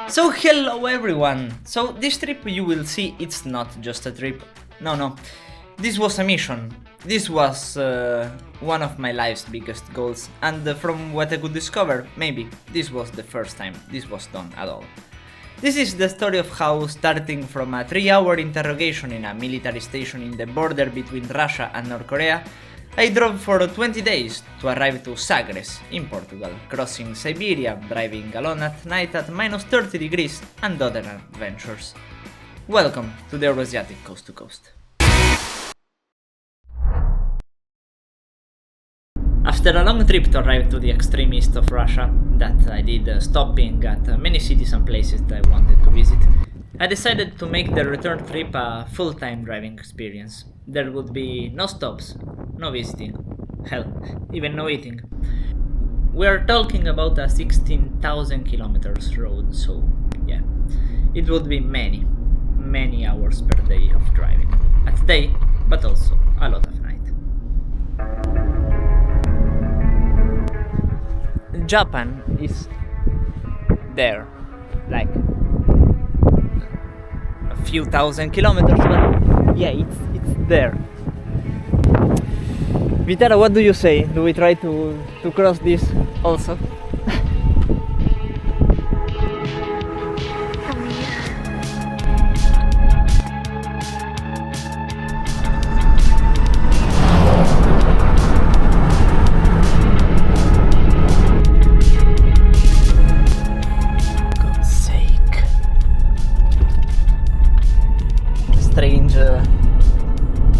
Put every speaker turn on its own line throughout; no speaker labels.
So hello everyone! So this trip you will see it's not just a trip. No. This was a mission. This was one of my life's biggest goals, and from what I could discover, maybe this was the first time this was done at all. This is the story of how, starting from a 3-hour interrogation in a military station in the border between Russia and North Korea, I drove for 20 days to arrive to Sagres in Portugal, crossing Siberia, driving alone at night at minus 30 degrees, and other adventures. Welcome to the Euroasiatic Coast to Coast. After a long trip to arrive to the extreme east of Russia, that I did stopping at many cities and places that I wanted to visit, I decided to make the return trip a full-time driving experience. There would be no stops, no visiting, hell, even no eating. We are talking about a 16,000 kilometers road, so yeah, it would be many hours per day of driving. At day, but also a lot of night. Japan is there, like a few thousand kilometers, but yeah, it's there. VItara, what do you say? Do we try to cross this also?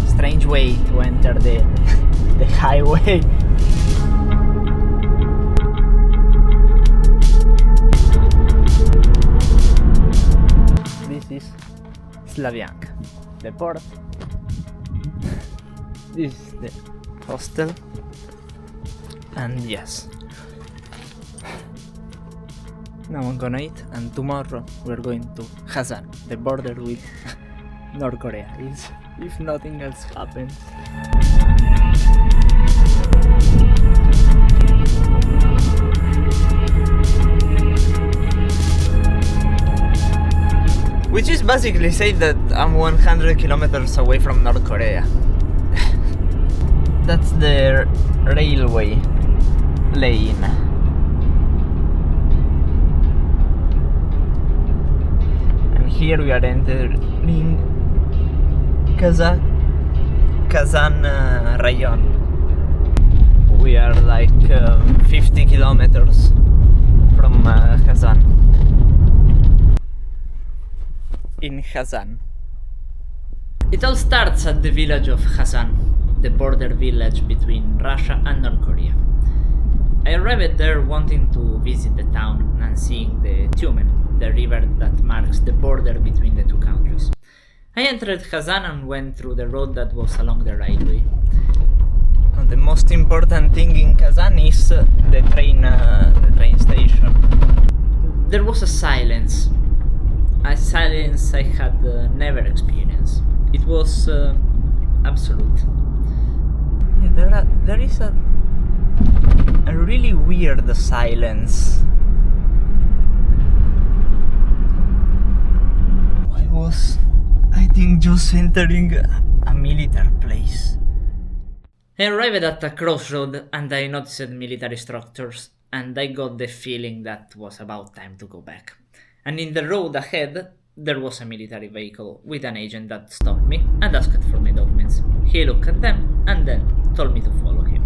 Strange way to enter the highway. This is Slavianka, the port. This is the hostel, and yes, now I'm gonna eat, and tomorrow we're going to Khasan, the border with North Korea, if nothing else happens. Which is basically say that I'm 100 kilometers away from North Korea. That's the railway lane. And here we are entering Khasan Rayon. We are like 50 kilometers from Khasan. In Khasan. It all starts at the village of Khasan, the border village between Russia and North Korea. I arrived there wanting to visit the town and seeing the Tumen, the river that marks the border between the two countries. I entered Khasan and went through the road that was along the railway. And the most important thing in Khasan is the train station. There was a silence I had never experienced. It was absolute. Yeah, there is a really weird silence. I think just entering a military place. I arrived at a crossroad and I noticed military structures, and I got the feeling that was about time to go back. And in the road ahead, there was a military vehicle with an agent that stopped me and asked for my documents. He looked at them and then told me to follow him.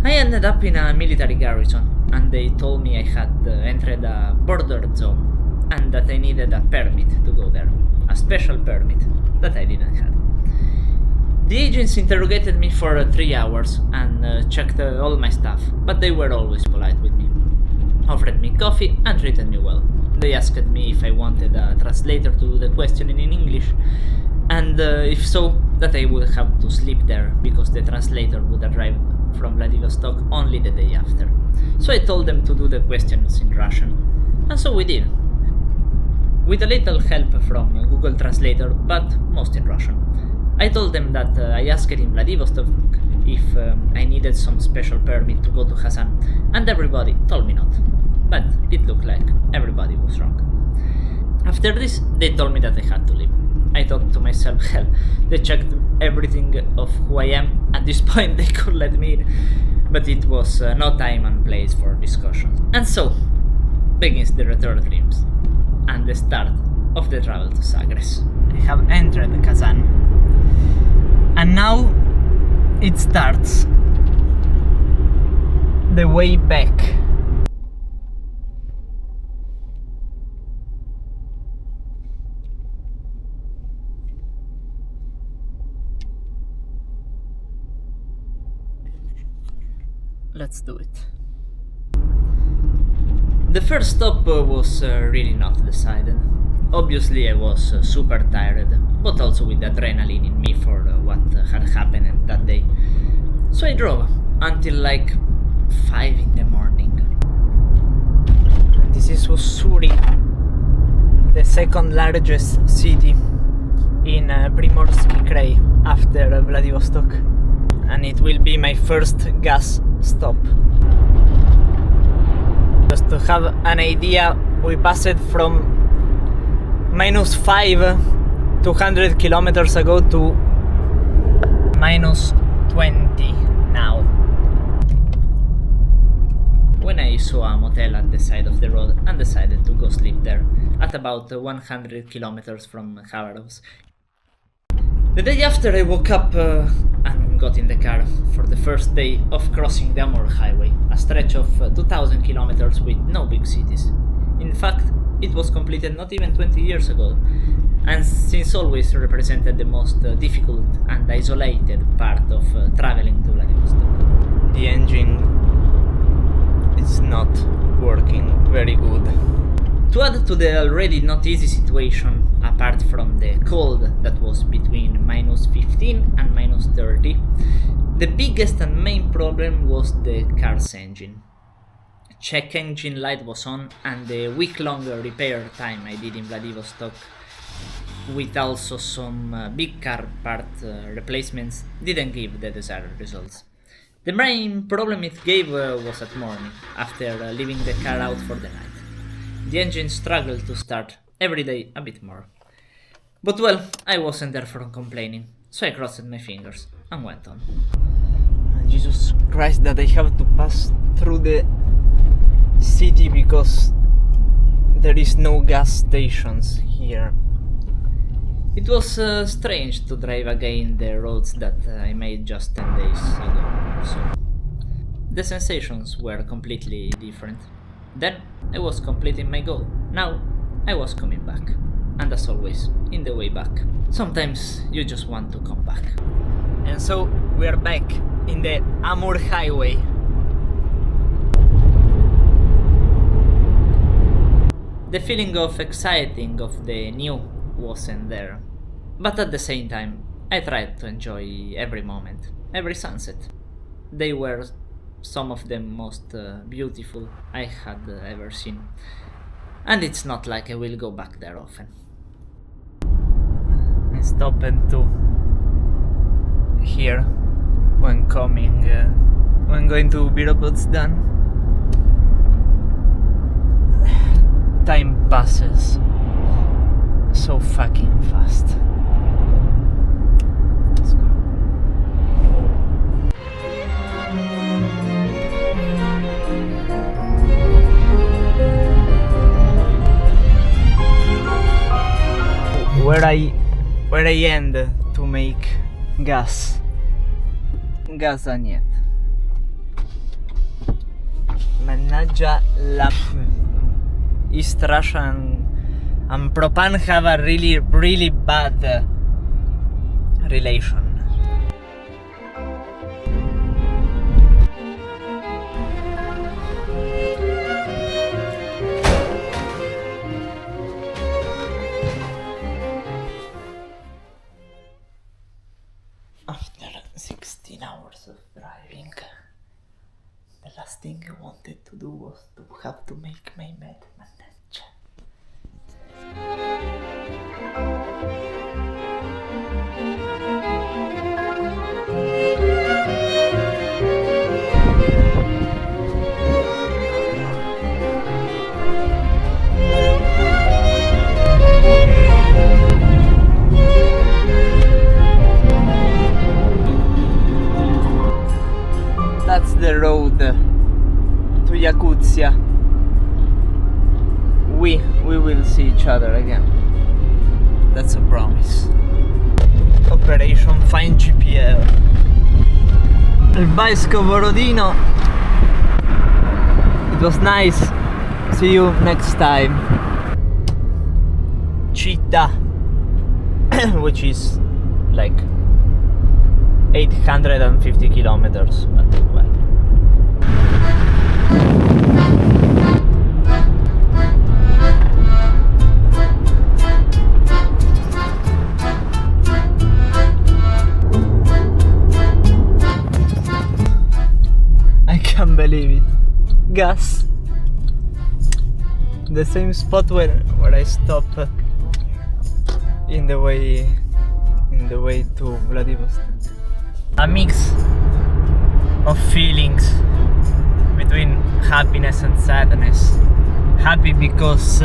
I ended up in a military garrison, and they told me I had entered a border zone and that I needed a permit to go there. A special permit that I didn't have. The agents interrogated me for 3 hours and checked all my stuff, but they were always polite with me. Offered me coffee and treated me well. They asked me if I wanted a translator to do the questioning in English, and if so, that I would have to sleep there because the translator would arrive from Vladivostok only the day after. So I told them to do the questions in Russian, and so we did. With a little help from Google Translator, but most in Russian. I told them that I asked in Vladivostok if I needed some special permit to go to Khasan, and everybody told me not. But it looked like everybody was wrong. After this, they told me that I had to leave. I thought to myself, hell, they checked everything of who I am. At this point, they could let me in. But it was no time and place for discussions. And so, begins the return dreams, and the start of the travel to Sagres. I have entered Khasan, and now it starts the way back. Let's do it. The first stop was really not decided. Obviously I was super tired, but also with adrenaline in me for what had happened that day. So I drove until like 5 in the morning. And this is Ussuri, the second largest city in Primorsky Krai after Vladivostok. And it will be my first gas stop. Just to have an idea, we passed from -5 200 kilometers ago to -20 now. When I saw a motel at the side of the road and decided to go sleep there, at about 100 kilometers from Khabarovsk. The day after I woke up and got in the car for the first day of crossing the Amur highway, a stretch of 2000 kilometers with no big cities. In fact, it was completed not even 20 years ago, and since always represented the most difficult and isolated part of traveling to Vladivostok. The engine is not working very good. To add to the already not easy situation, apart from the cold that was between -15 and -30, the biggest and main problem was the car's engine. Check engine light was on, and the week-long repair time I did in Vladivostok, with also some big car part replacements, didn't give the desired results. The main problem it gave was at morning, after leaving the car out for the night. The engine struggled to start every day a bit more. But well, I wasn't there for complaining, so I crossed my fingers and went on. Jesus Christ, that I have to pass through the city because there is no gas stations here. It was strange to drive again the roads that I made just 10 days ago. So the sensations were completely different. Then I was completing my goal. Now I was coming back. And as always, in the way back, sometimes you just want to come back. And so we are back in the Amur highway. The feeling of exciting of the new wasn't there. But at the same time, I tried to enjoy every moment, every sunset. They were some of the most beautiful I had ever seen. And it's not like I will go back there often. I stopped to here when when going to Biropotsdan. Time passes so fucking fast. Let's go. Where I end to make gas. Gaza niet. Manaja la East Russia and Propan have a really bad relation. After 16 hours of driving, the last thing I wanted to do was to have to make my bed. That's the road to Yakutia. We will see each other again. That's a promise. Operation Find GPL. Il bicycle Borodino. It was nice. See you next time. Città, which is like 850 kilometers, but well. I can't believe it. Gas. The same spot where I stopped in the way to Vladivostok. A mix of feelings between happiness and sadness. Happy because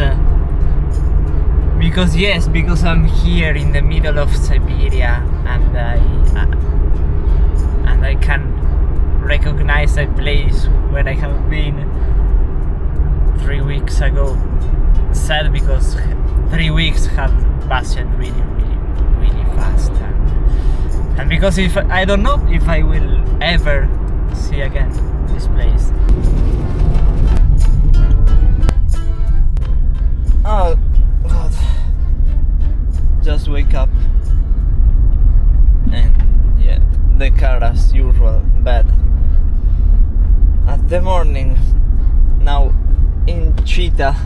I'm here in the middle of Siberia and I can recognize a place where I have been 3 weeks ago. Sad because 3 weeks have passed really fast, and because if I don't know if I will ever see again this place. Oh God, just wake up and yeah, the car as usual bad at the morning. Now in Cheetah.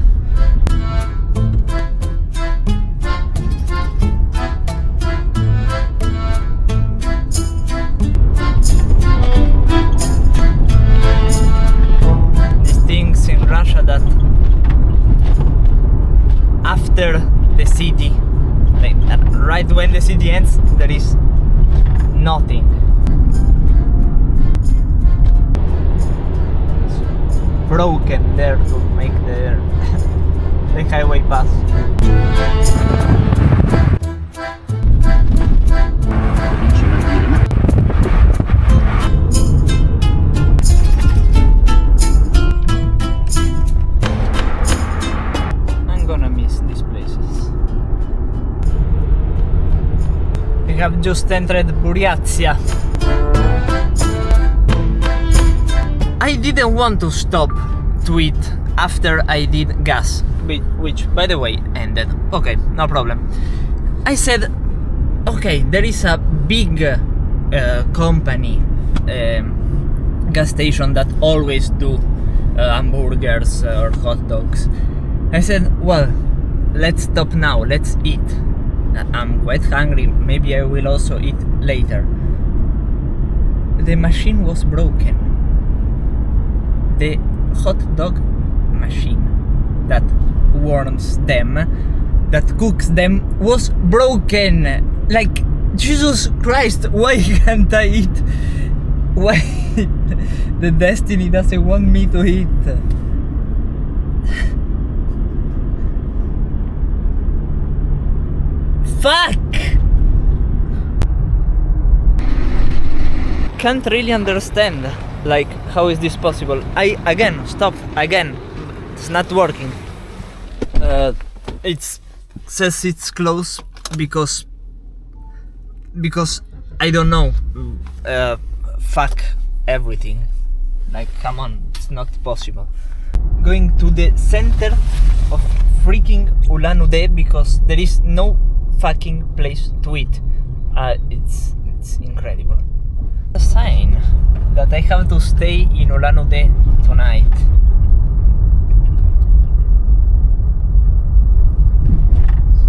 These things in Russia that after the city, like right when the city ends, there is nothing. Broken there to make the highway pass. I'm gonna miss these places. We have just entered Buryatia. I didn't want to stop to eat after I did gas, which by the way ended. Okay, no problem. I said, okay, there is a big company gas station that always do hamburgers or hot dogs. I said, well, let's stop now, let's eat. I'm quite hungry, maybe I will also eat later. The machine was broken. The hot dog machine that warms them, that cooks them, was broken. Like, Jesus Christ, why can't I eat? Why the destiny doesn't want me to eat? Fuck! Can't really understand. Like, how is this possible? I again stopped again. It's not working. It says it's closed because I don't know. Fuck everything. Like, come on, it's not possible. Going to the center of freaking Ulan Ude because there is no fucking place to eat. It's incredible. A sign that I have to stay in Ulan Ude tonight.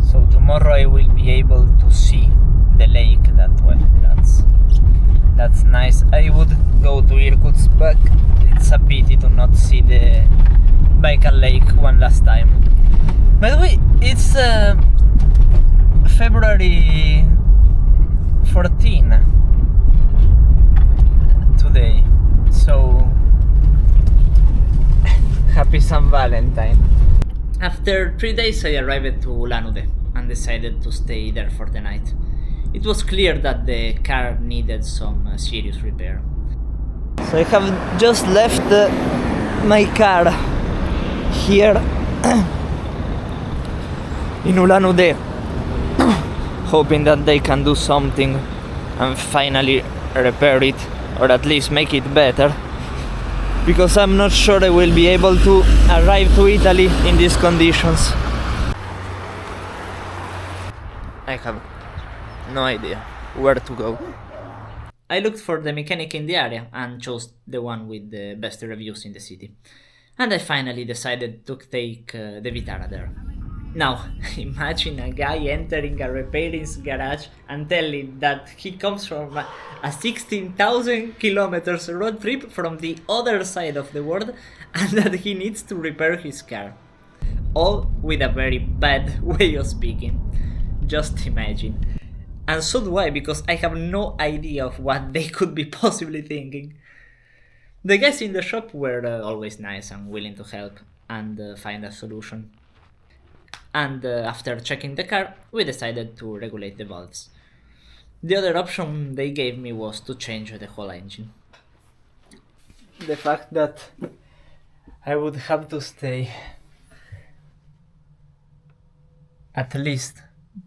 So tomorrow I will be able to see the lake that way. That's nice. I would go to Irkutsk, but it's a pity to not see the Baikal Lake one last time. By the way, it's February 14 today, so happy San Valentine. After 3 days I arrived to Ulan Ude and decided to stay there for the night. It was clear that the car needed some serious repair. So I have just left my car here in Ulan Ude, hoping that they can do something and finally repair it, or at least make it better, because I'm not sure I will be able to arrive to Italy in these conditions. I have no idea where to go. I looked for the mechanic in the area and chose the one with the best reviews in the city. And I finally decided to take the VItara there. Now, imagine a guy entering a repairing garage and telling that he comes from a 16,000 kilometers road trip from the other side of the world and that he needs to repair his car. All with a very bad way of speaking. Just imagine. And so do I, because I have no idea of what they could be possibly thinking. The guys in the shop were always nice and willing to help and find a solution. And after checking the car, we decided to regulate the valves. The other option they gave me was to change the whole engine. The fact that I would have to stay at least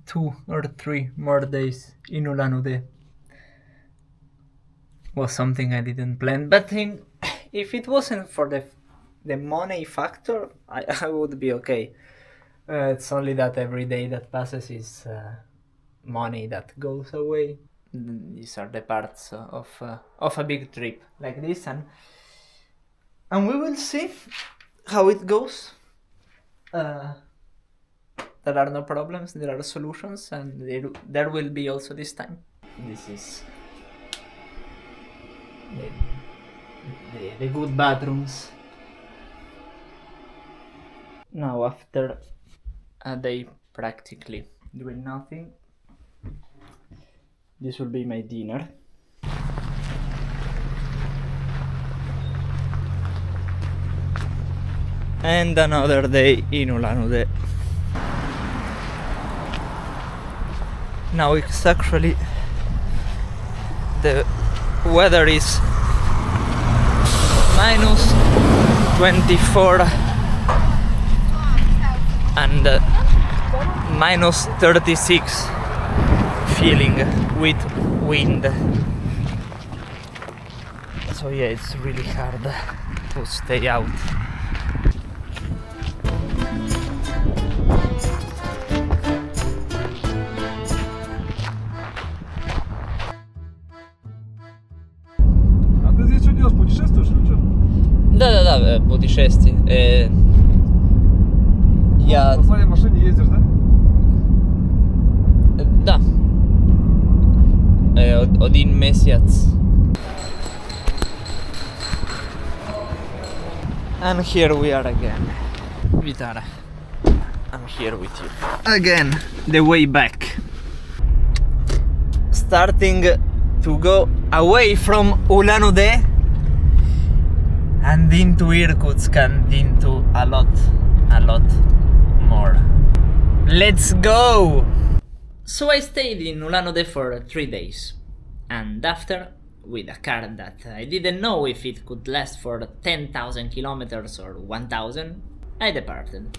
2 or 3 more days in Ulan Ude was something I didn't plan, but if it wasn't for the money factor, I would be okay. It's only that every day that passes is money that goes away. These are the parts of a big trip like this, and we will see how it goes. There are no problems, there are solutions, and there will be also this time. This is the good bathrooms. Now, after a day practically doing nothing, this will be my dinner. And another day in Ulan Ude. Now it's actually the weather is minus 24 and minus 36 feeling with wind. So yeah, it's really hard to stay out. Да, путешествие. Я...
На своей машине ездишь, да?
Да. 1 месяц. And here we are again. VItara, I'm here with you. Again, the way back. Starting to go away from Ulan Ude and into Irkutsk and into a lot more. Let's go! So I stayed in Ulan Ude for 3 days, and after, with a car that I didn't know if it could last for 10,000 kilometers or 1,000, I departed.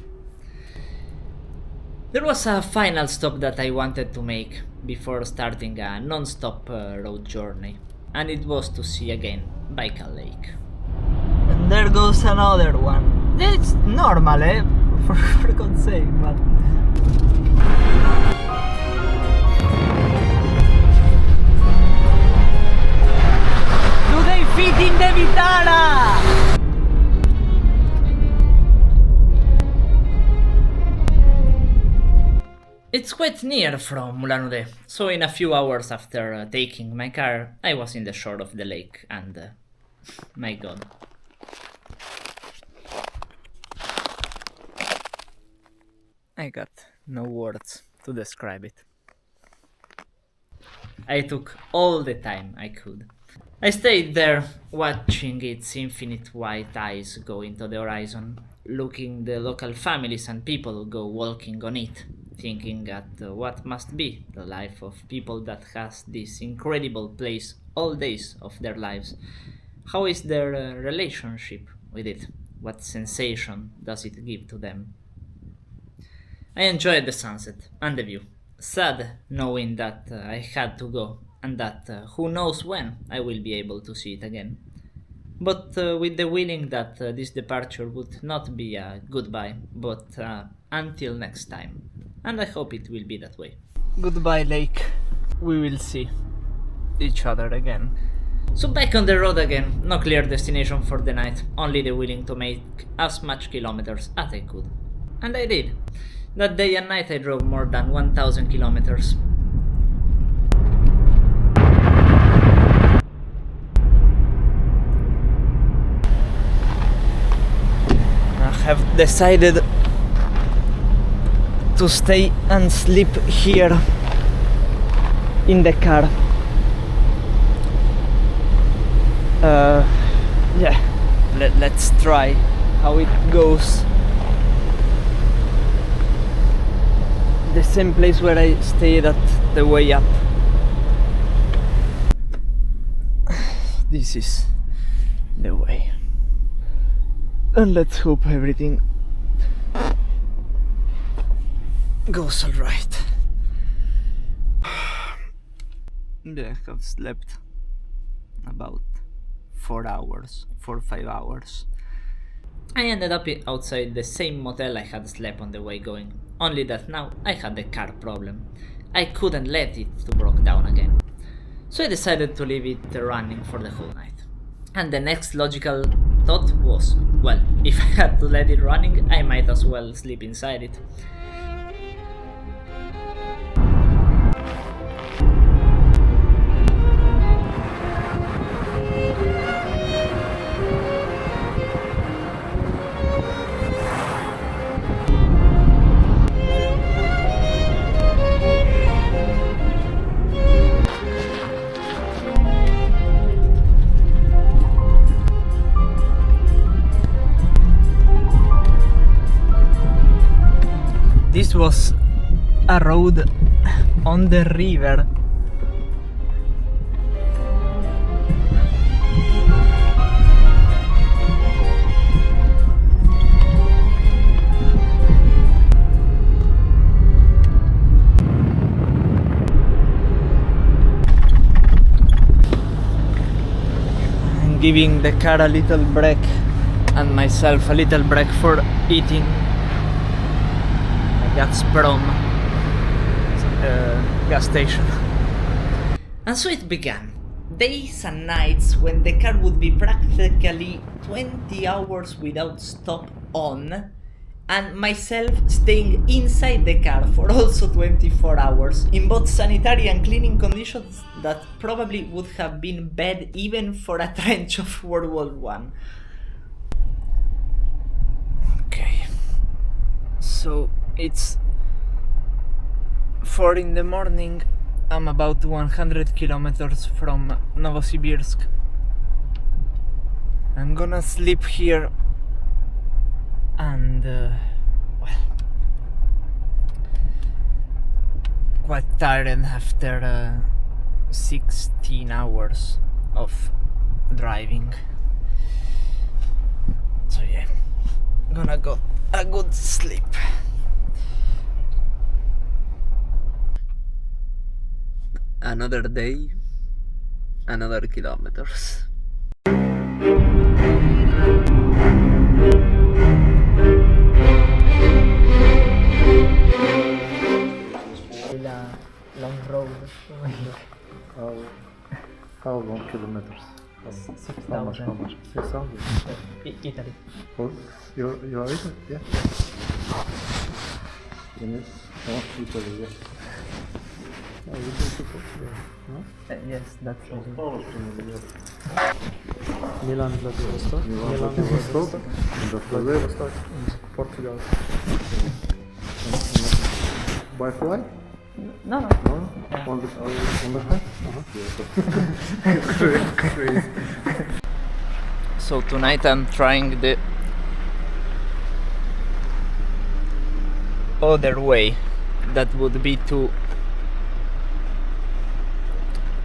There was a final stop that I wanted to make before starting a non-stop road journey, and it was to see again Baikal Lake. And there goes another one. It's normal, eh? For God's sake, but... Do they fit in the VItara? It's quite near from Ulan Ude, so in a few hours after taking my car, I was in the shore of the lake and... my god. I got no words to describe it. I took all the time I could. I stayed there, watching its infinite white eyes go into the horizon, looking the local families and people go walking on it, thinking at what must be the life of people that has this incredible place all days of their lives, How is their relationship with it? What sensation does it give to them? I enjoyed the sunset and the view. Sad knowing that I had to go and that who knows when I will be able to see it again. But with the willing that this departure would not be a goodbye, but until next time. And I hope it will be that way. Goodbye, Lake. We will see each other again. So back on the road again, no clear destination for the night, only the willing to make as much kilometers as I could. And I did. That day and night I drove more than 1000 kilometers. I have decided to stay and sleep here in the car. Yeah, let's try how it goes. The same place where I stayed at the way up. This is the way. And let's hope everything goes alright. Yeah, I have slept about 4 hours, 4 or 5 hours. I ended up outside the same motel I had slept on the way going, only that now I had the car problem. I couldn't let it to break down again. So I decided to leave it running for the whole night. And the next logical thought was, well, if I had to let it running, I might as well sleep inside it. This was a road on the river. I'm giving the car a little break and myself a little break for eating. Gazprom gas station. And so it began. Days and nights when the car would be practically 20 hours without stop on, and myself staying inside the car for also 24 hours in both sanitary and cleaning conditions that probably would have been bad even for a trench of World War I. Okay. So it's 4 in the morning. I'm about 100 kilometers from Novosibirsk. I'm gonna sleep here and well, quite tired after 16 hours of driving. So yeah, gonna go a good sleep. Another day, another kilometers. Long road.
How long kilometers?
6,000.
How much? 6,000?
Italy.
Oh, you are Italy? Yeah. In Italy, yeah. Oh, you go to Portugal, no?
Yes, that's right.
Milan, Vladivostok. Milan, Vladivostok. Vladivostok. Portugal. By flight?
No.
No? On the flight? Crazy.
So tonight I'm trying the other way. That would be to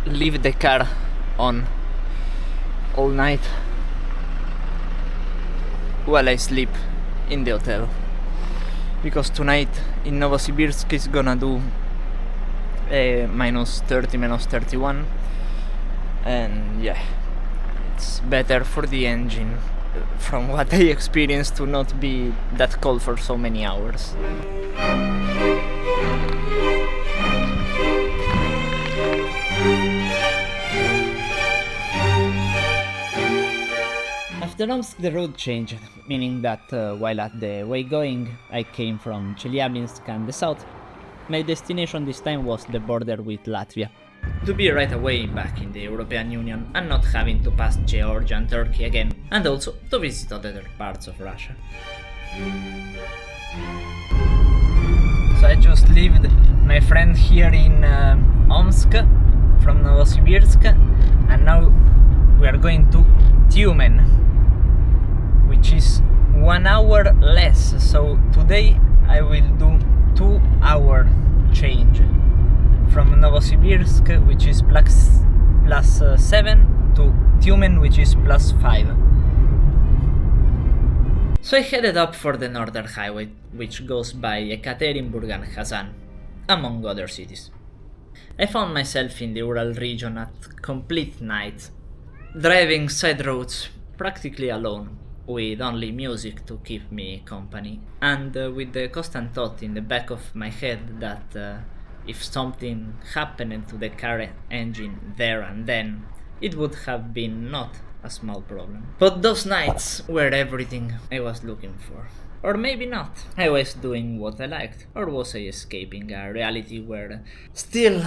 leave the car on all night while I sleep in the hotel, because tonight in Novosibirsk is gonna do minus 30, minus 31, and yeah, it's better for the engine, from what I experienced, to not be that cold for so many hours. After Omsk the road changed, meaning that while at the way going I came from Chelyabinsk and the south, my destination this time was the border with Latvia. To be right away back in the European Union and not having to pass Georgia and Turkey again, and also to visit other parts of Russia. So I just left my friend here in Omsk from Novosibirsk, and now we are going to Tyumen, which is 1 hour less. So today I will do 2 hour change from Novosibirsk, which is plus 7, to Tyumen, which is plus 5. So I headed up for the Northern Highway, which goes by Ekaterinburg and Khasan, among other cities. I found myself in the Ural region at complete night, driving side roads practically alone, with only music to keep me company, and with the constant thought in the back of my head that if something happened to the car engine there and then, it would have been not a small problem. But those nights were everything I was looking for. Or maybe not. I was doing what I liked, or was I escaping a reality where still,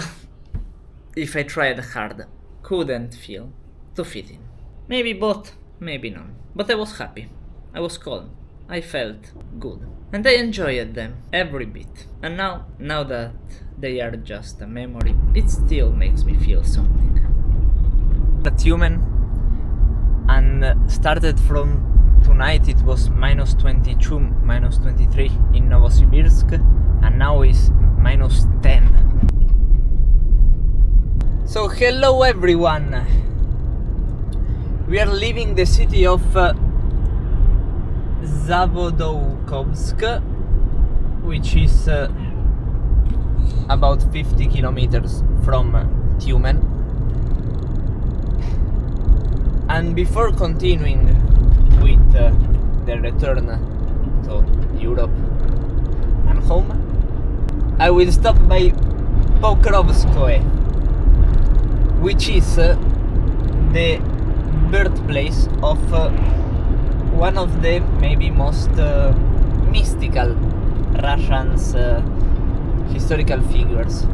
if I tried hard, couldn't feel to fit in. Maybe both, maybe none. But I was happy. I was calm. I felt good. And I enjoyed them, every bit. And now that they are just a memory, it still makes me feel something. That's human. And started from tonight, it was minus 22, minus 23 in Novosibirsk, and now is minus 10. So hello everyone! We are leaving the city of Zavodoukovsk, which is about 50 kilometers from Tyumen. And before continuing with the return to Europe and home, I will stop by Pokrovskoe, which is the birthplace of one of the maybe most mystical Russians historical figures.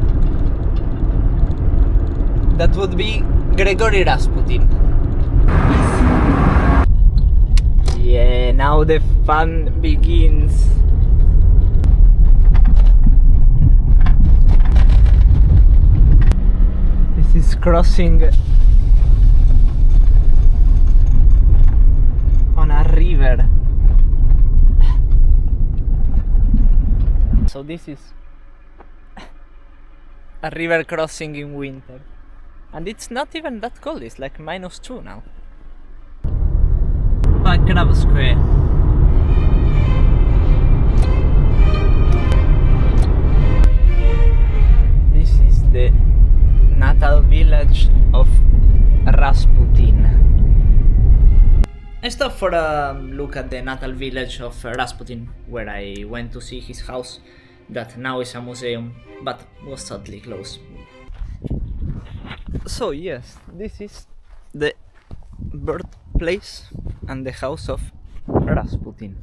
That would be Grigory Rasputin. Yeah, now the fun begins. This is crossing on a river. So this is a river crossing in winter. And it's not even that cold, it's like minus 2 now. Pokrovskoe. This is the natal village of Rasputin. I stopped for a look at the natal village of Rasputin, where I went to see his house, that now is a museum, but was sadly closed. So yes, this is the birthplace and the house of Rasputin.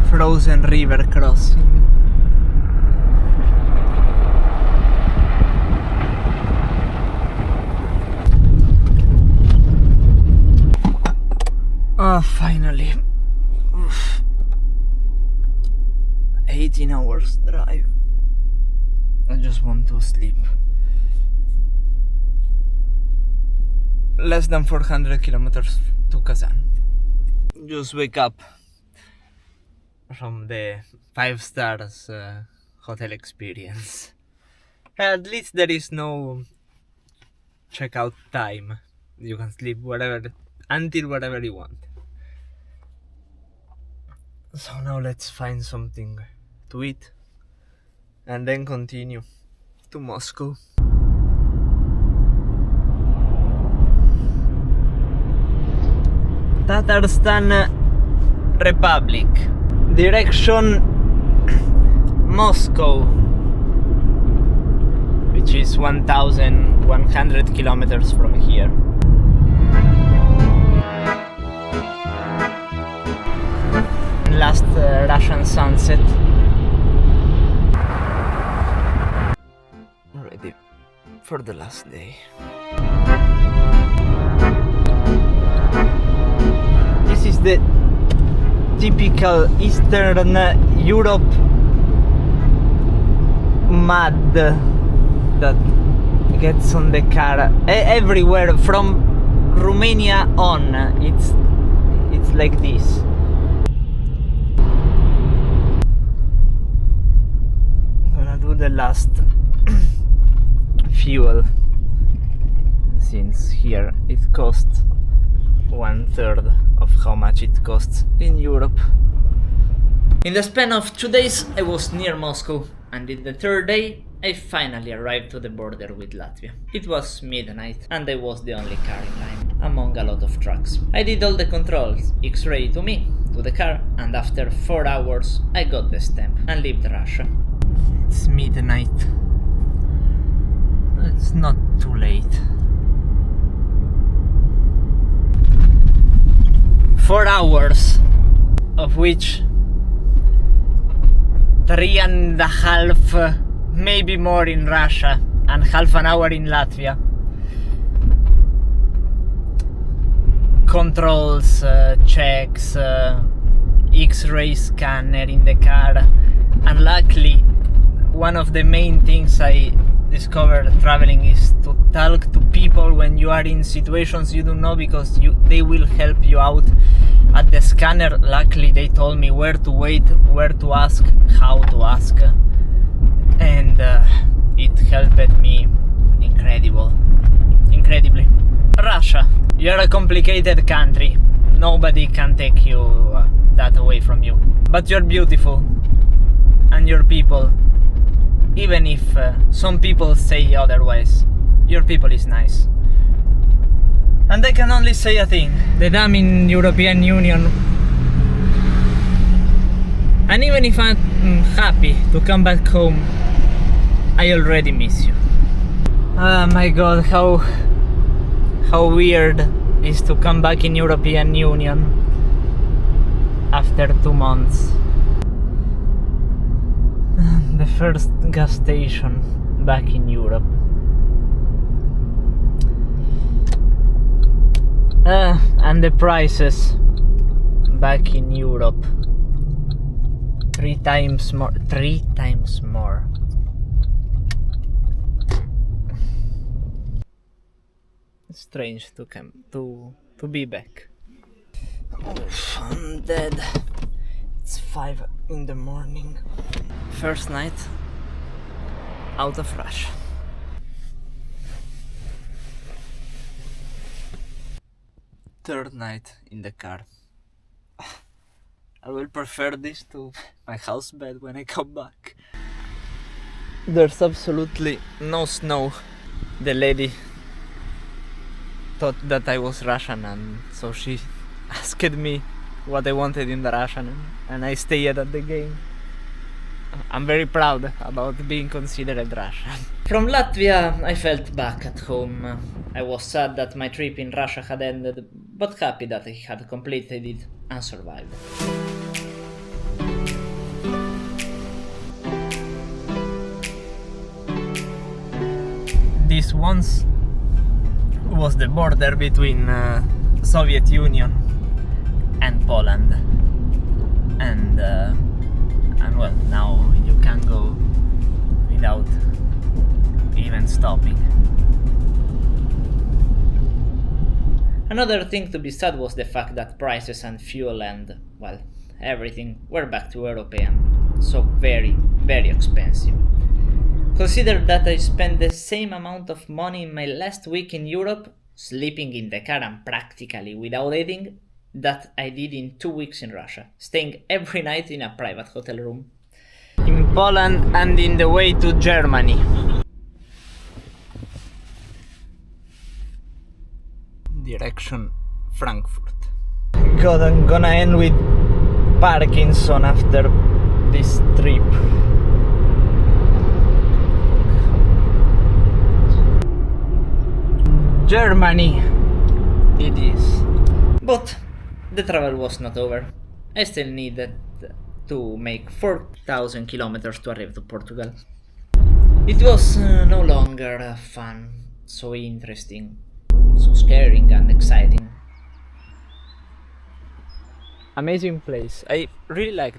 Frozen river crossing. 17 hours drive. I just want to sleep. Less than 400 kilometers to Khasan. Just wake up from the 5 stars hotel experience. At least there is no checkout time. You can sleep until whatever you want. So now let's find something to eat and then continue to Moscow. Tatarstan Republic. Direction Moscow, which is 1,100 kilometers from here. Last Russian sunset. Ready for the last day. This is the typical Eastern Europe mud that gets on the car everywhere from Romania on. It's like this. I'm gonna do the last fuel, since here it costs 1/3 of how much it costs in Europe. In the span of 2 days I was near Moscow, and in the 3rd day I finally arrived to the border with Latvia. It was midnight and I was the only car in line among a lot of trucks. I did all the controls, X-ray to me, to the car, and after 4 hours I got the stamp and left Russia. It's midnight. It's not too late. 4 hours, of which 3.5, maybe more in Russia, and half an hour in Latvia. Controls, checks, X-ray scanner in the car, and luckily one of the main things I discovered traveling is to talk to people when you are in situations you don't know, because they will help you out. At the scanner, luckily they told me where to wait, where to ask, how to ask, and it helped me incredibly. Russia, you're a complicated country. Nobody can take you that away from you. But you're beautiful, and your people, even if some people say otherwise, your people is nice. And I can only say a thing, that I'm in European Union. And even if I'm happy to come back home, I already miss you. Oh my god, how weird it is to come back in European Union after 2 months. The first gas station back in Europe. And the prices back in Europe. 3 times more. 3 times more. It's strange to be back. Oof, I'm dead. It's 5 in the morning. First night out of Russia. Third night in the car. I will prefer this to my house bed when I come back. There's absolutely no snow. The lady thought that I was Russian, and so she asked me what I wanted in the Russian, and I stayed at the game. I'm very proud about being considered Russian. From Latvia, I felt back at home. I was sad that my trip in Russia had ended, but happy that I had completed it and survived. This once was the border between Soviet Union and Poland, and and well, now you can go without even stopping. Another thing to be said was the fact that prices and fuel and, well, everything were back to European, so very, very expensive. Consider that I spent the same amount of money in my last week in Europe, sleeping in the car and practically without eating, that I did in 2 weeks in Russia, staying every night in a private hotel room. In Poland and in the way to Germany. Direction Frankfurt. God, I'm gonna end with Parkinson after this trip. Germany it is. But the travel was not over. I still needed to make 4,000 kilometers to arrive to Portugal. It was no longer fun, so interesting, so scary and exciting. Amazing place. I really like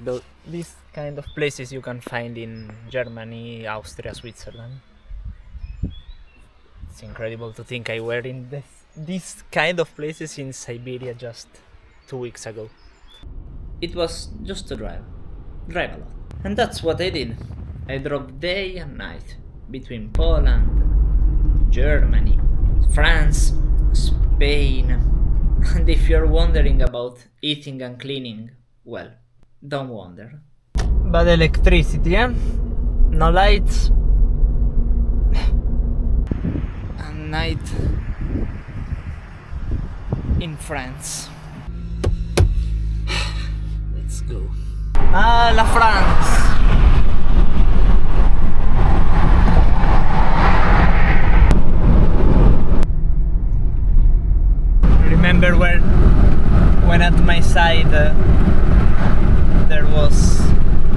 these kind of places you can find in Germany, Austria, Switzerland. It's incredible to think I were in these kind of places in Siberia just 2 weeks ago. It was just to drive a lot. And that's what I did. I drove day and night between Poland, Germany, France, Spain. And if you're wondering about eating and cleaning, well, don't wonder. Bad electricity, eh? No lights. And night in France. Let's go. Ah, la France! Remember when at my side there was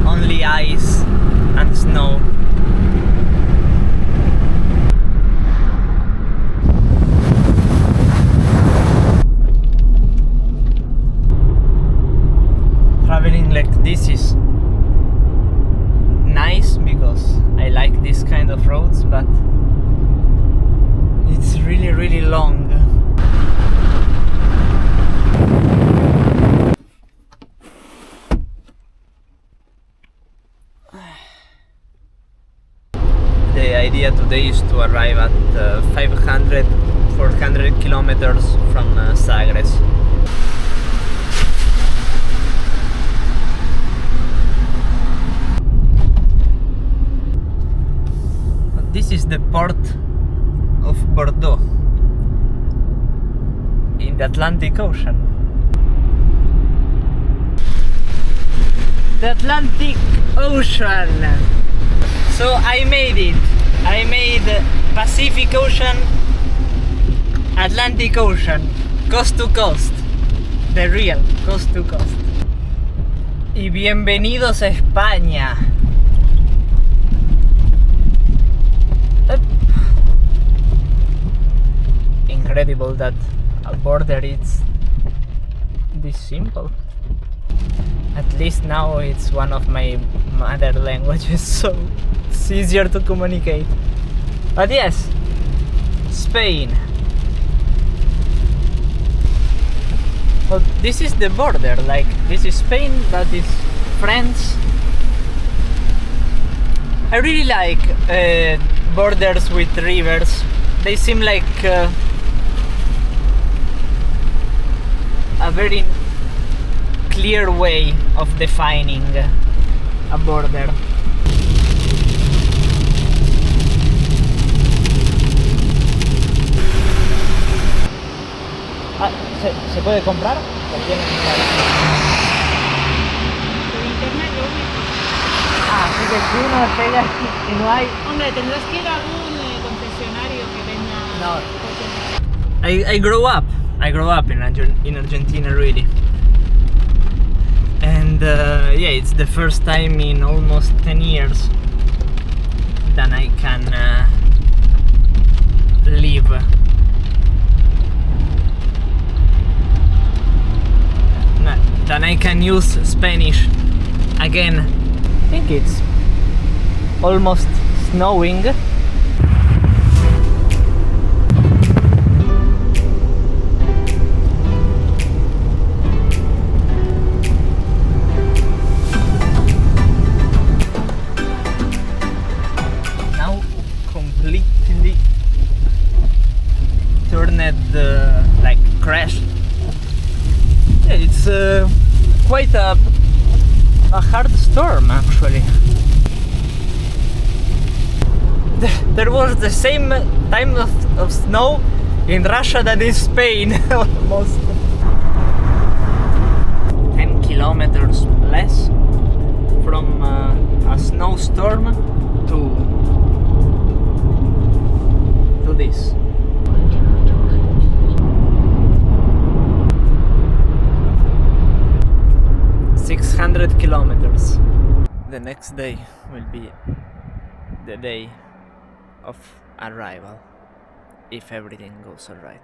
only ice and snow. Traveling like this is nice because I like this kind of roads, but it's really, really long. The idea today is to arrive at 400 kilometers from Sagres. This is the port of Bordeaux in the Atlantic Ocean. The Atlantic Ocean! So I made it. I made Pacific Ocean, Atlantic Ocean, coast to coast. The real coast to coast. Y bienvenidos a España. Incredible that a border is this simple. At least now it's one of my mother languages, so it's easier to communicate. But yes, Spain. Well, this is the border, like this is Spain, that is France. I really like borders with rivers. They seem like a very clear way of defining a border. Ah, ¿se puede comprar? Así que si uno pega y no hay...
Hombre, tendrás que ir a algún concesionario que tenga...
No. I grew up in Argentina, really. And yeah, it's the first time in almost 10 years that I can live. That I can use Spanish again. think it's almost snowing. Now completely turned like crashed. Yeah, it's quite a hard storm actually. There was the same time of snow in Russia than in Spain almost. 10 kilometers less from a snowstorm to this. 600 kilometers. The next day will be the day of arrival, if everything goes alright.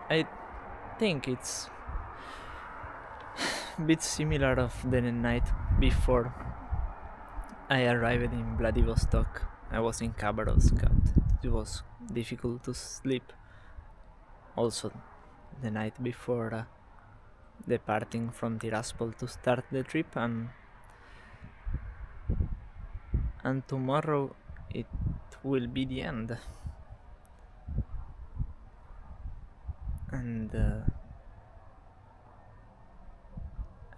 I think it's a bit similar of the night before I arrived in Vladivostok. I was in Khabarovsk. It was difficult to sleep. Also, the night before departing from Tiraspol to start the trip, and tomorrow it will be the end. And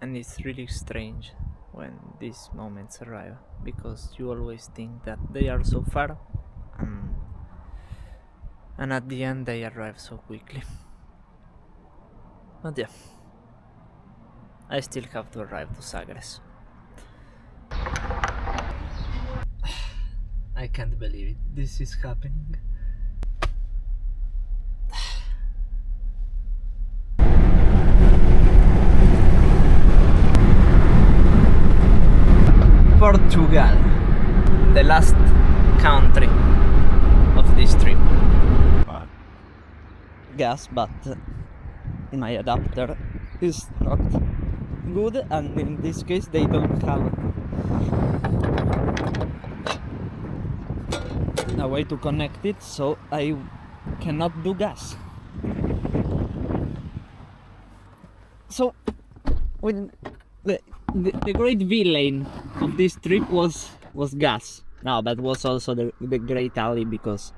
it's really strange when these moments arrive, because you always think that they are so far, and at the end they arrive so quickly. But yeah, I still have to arrive to Sagres. I can't believe it. This is happening. Portugal, the last country of this trip. Gas, but my adapter is not good, and in this case they don't have a way to connect it, so I cannot do gas. So when the great villain of this trip was gas. No, that was also the great ally, because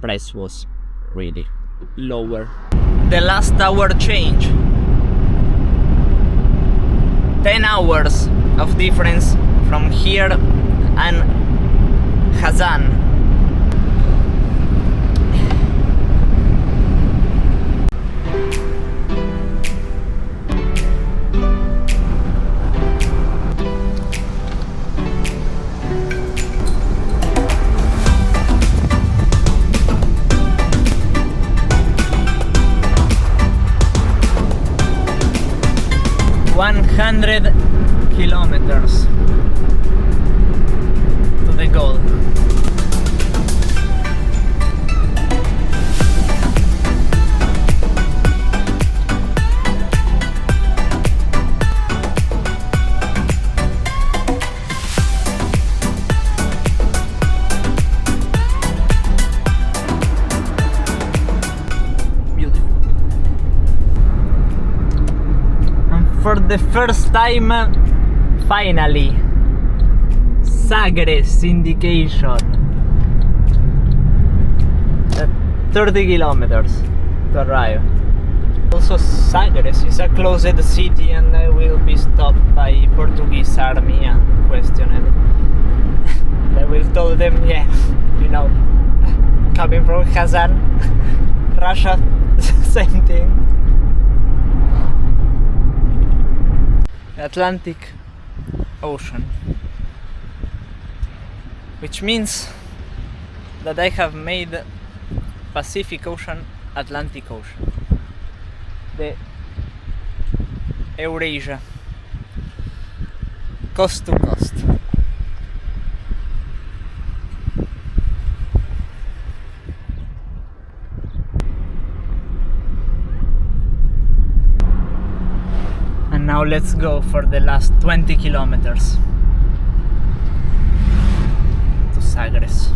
price was really lower. The last hour change. 10 hours of difference from here and Khasan. ...100 kilometers to the goal. For the first time, finally, Sagres indication. 30 kilometers to arrive. Also, Sagres is a closed city, and I will be stopped by Portuguese army and questioned. I will tell them, yeah, you know, coming from Khasan, Russia, same thing. Atlantic Ocean, which means that I have made Pacific Ocean, Atlantic Ocean, the Eurasia, coast to coast. Now let's go for the last 20 kilometers to Sagres.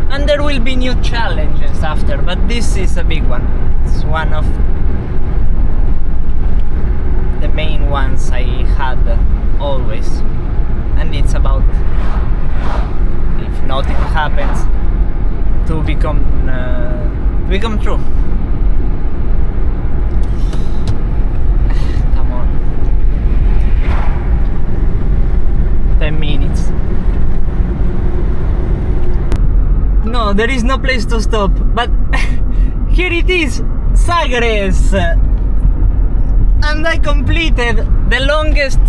And there will be new challenges after, but this is a big one. It's one of the main ones I had always, and it's about, if nothing happens, to become true. Come on. 10 minutes. No, there is no place to stop, but here it is, Sagres! And I completed the longest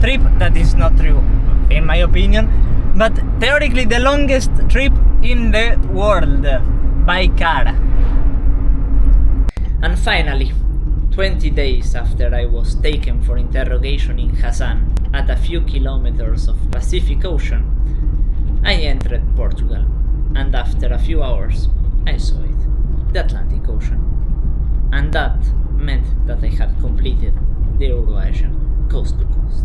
trip, that is not true in my opinion, but theoretically the longest trip in the world by car. And finally, 20 days after I was taken for interrogation in Khasan, at a few kilometers of Pacific Ocean, I entered Portugal, and after a few hours I saw it, the Atlantic Ocean. And that meant that I had completed the Euroasia coast to coast.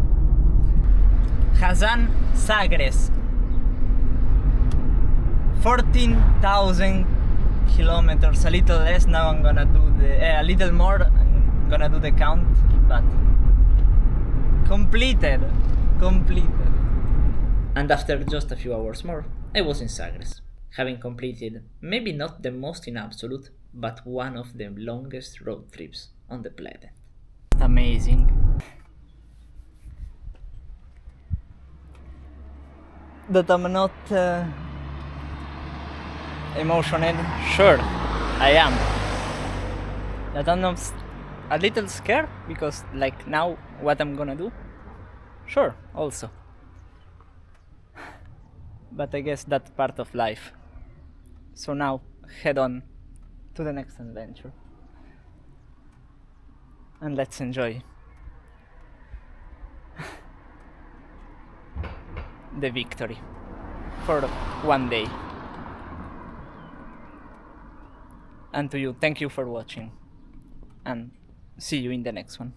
Khasan, Sagres, 14,000 kilometers, a little less. Now I'm gonna do a little more. I'm gonna do the count, but completed. And after just a few hours more, I was in Sagres, having completed maybe not the most in absolute, but one of the longest road trips on the planet. Amazing. That I'm not emotional? Sure, I am. That I'm not a little scared because, like, now what I'm gonna do? Sure, also. But I guess that's part of life. So now, head on to the next adventure. And let's enjoy the victory for one day. And to you, thank you for watching, and see you in the next one.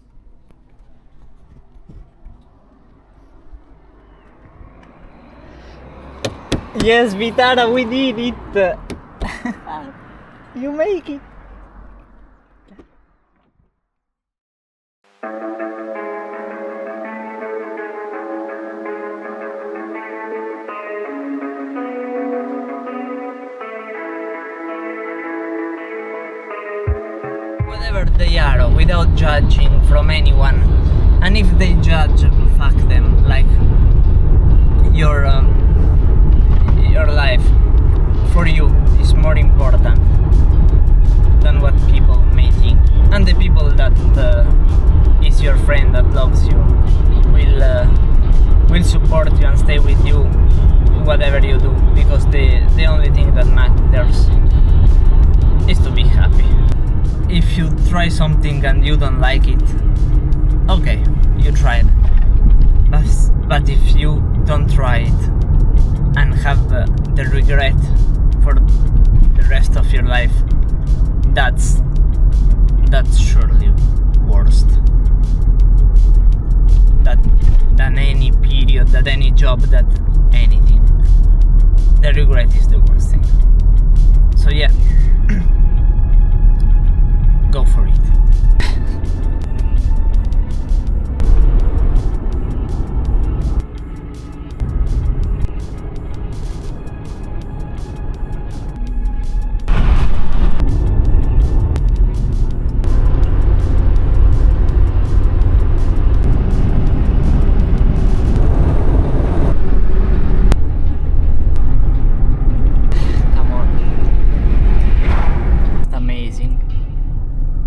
Yes, VItara, we did it! You make it! Whatever they are, without judging from anyone, and if they judge, fuck them. Like, your life for you is more important than what people may think, and the people that is your friend that loves you will support you and stay with you whatever you do, because the only thing that matters is to be happy. If you try something and you don't like it, okay, you tried. But if you don't try it and have the regret for the rest of your life, that's surely worst than any period, that any job, that anything. The regret is the worst thing. So yeah, go for it. Come on. It's amazing.